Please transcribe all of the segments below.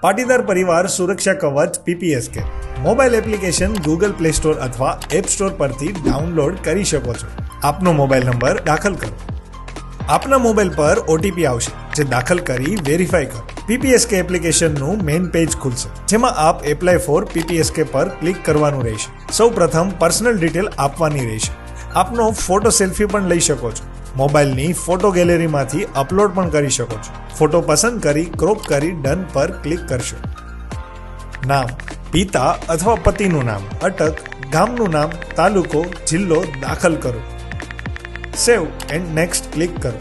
પાટીદાર પરિવાર સુરક્ષા કવચ PPSK mobile application Google play store અથવા એપ સ્ટોર પરથી ડાઉનલોડ કરી શકો છો. આપનો મોબાઈલ નંબર દાખલ કરો. આપના મોબાઈલ પર OTP આવશે, જે દાખલ કરી વેરીફાઈ કરો. PPSK એપ્લિકેશનનું મેઇન પેજ ખુલશે, જેમાં આપ એપ્લાય ફોર PPSK પર ક્લિક કરવાનું રહેશે. સૌ પ્રથમ પર્સનલ ડિટેલ આપવાની રહેશે. આપનો ફોટો સેલ્ફી પણ લઈ શકો છો. મોબાઈલની ફોટો ગેલેરીમાંથી અપલોડ પણ કરી શકો છો. ફોટો પસંદ કરી ક્રોપ કરી ડન પર ક્લિક કરશો. નામ, પિતા અથવા પતિનું નામ, અટક, ગામનું નામ, તાલુકો, જિલ્લો દાખલ કરો. સેવ એન્ડ નેક્સ્ટ ક્લિક કરો.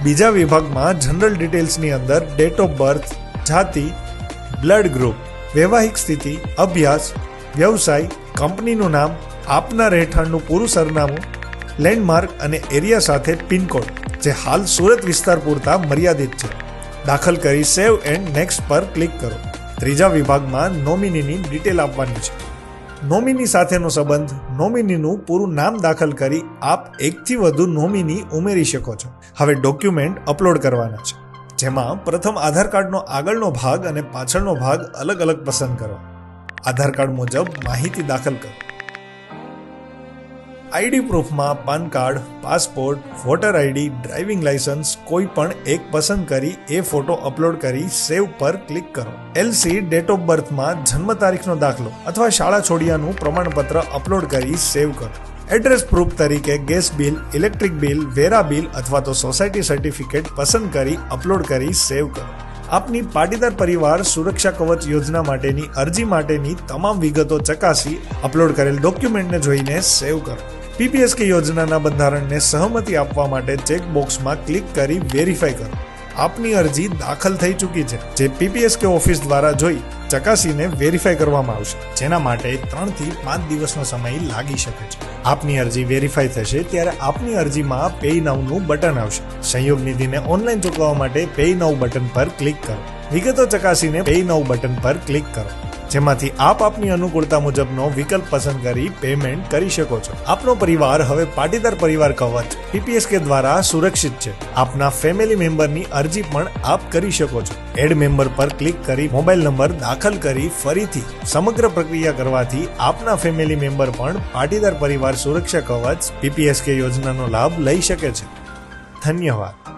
બીજા વિભાગમાં જનરલ ડિટેલ્સની અંદર ડેટ ઓફ બર્થ, જાતિ, બ્લડ ગ્રુપ, વૈવાહિક સ્થિતિ, અભ્યાસ, વ્યવસાય, કંપનીનું નામ, આપના રહેઠાણનું પૂરું સરનામું, લેન્ડમાર્ક અને એરિયા સાથે પિનકોડ, જે હાલ સુરત વિસ્તાર પૂરતા મર્યાદિત છે, દાખલ કરી સેવ એન્ડ નેક્સ્ટ પર ક્લિક કરો. ત્રીજા વિભાગમાં નોમિનીની ડિટેલ આપવાની છે. નોમિની સાથેનો સંબંધ, નોમિનીનું પૂરું નામ દાખલ કરી આપ એકથી વધુ નોમિની ઉમેરી શકો છો. હવે ડોક્યુમેન્ટ અપલોડ કરવાના છે, જેમાં પ્રથમ આધાર કાર્ડનો આગળનો ભાગ અને પાછળનો ભાગ અલગ અલગ પસંદ કરો. આધાર કાર્ડ મુજબ માહિતી દાખલ કરો. આઈડી પ્રૂફમાં PAN card, passport, voter ID, driving licence કોઈ પણ એક પસંદ કરી એ ફોટો અપલોડ કરી સેવ પર ક્લિક કરો. LC ડેટ ઓફ બર્થમાં જન્મ તારીખનો દાખલો અથવા શાળા છોડ્યાનું પ્રમાણપત્ર અપલોડ કરી સેવ કરો. એડ્રેસ પ્રૂફ તરીકે ગેસ બિલ, ઇલેક્ટ્રિક બિલ, વેરા બિલ અથવા તો સોસાયટી સર્ટિફિકેટ પસંદ કરી અપલોડ કરી સેવ કરો. આપની પાટીદાર પરિવાર સુરક્ષા કવચ યોજના માટેની અરજી માટેની તમામ વિગતો ચકાસી અપલોડ કરેલ ડોક્યુમેન્ટને જોઈને સેવ કરો. PPSK યોજનાના બંધારણને સહમતિ આપવા માટે ચેકબોક્સમાં ક્લિક કરી વેરીફાઈ કરો. આપની અરજી દાખલ થઈ ચૂકી છે, જે PPSK ઓફિસ દ્વારા જોઈ ચકાસીને વેરીફાઈ કરવામાં આવશે, જેના માટે 3 થી 5 દિવસનો સમય લાગી શકે છે. આપની અરજી વેરીફાઈ થશે ત્યારે આપની અરજીમાં પે નાઉનું બટન આવશે. સંયોગ નિધિને ઓનલાઈન ચૂકવવા માટે પે નાઉ બટન પર ક્લિક કરો. વિગતો ચકાસીને પે નાઉ બટન પર ક્લિક કરો, જેમાંથી આપ આપની અનુકૂળતા મુજબનો વિકલ્પ પસંદ કરી પેમેન્ટ કરી શકો છો. આપનો પરિવાર હવે પાટીદાર પરિવાર કવચ PPSK દ્વારા સુરક્ષિત છે. આપના ફેમિલી મેમ્બરની અરજી પણ આપ કરી શકો છો. એડ મેમ્બર પર ક્લિક કરી મોબાઈલ નંબર દાખલ કરી ફરીથી સમગ્ર પ્રક્રિયા કરવાથી આપના ફેમિલી મેમ્બર પણ પાટીદાર પરિવાર સુરક્ષા કવચ PPSK યોજનાનો લાભ લઈ શકે છે. ધન્યવાદ.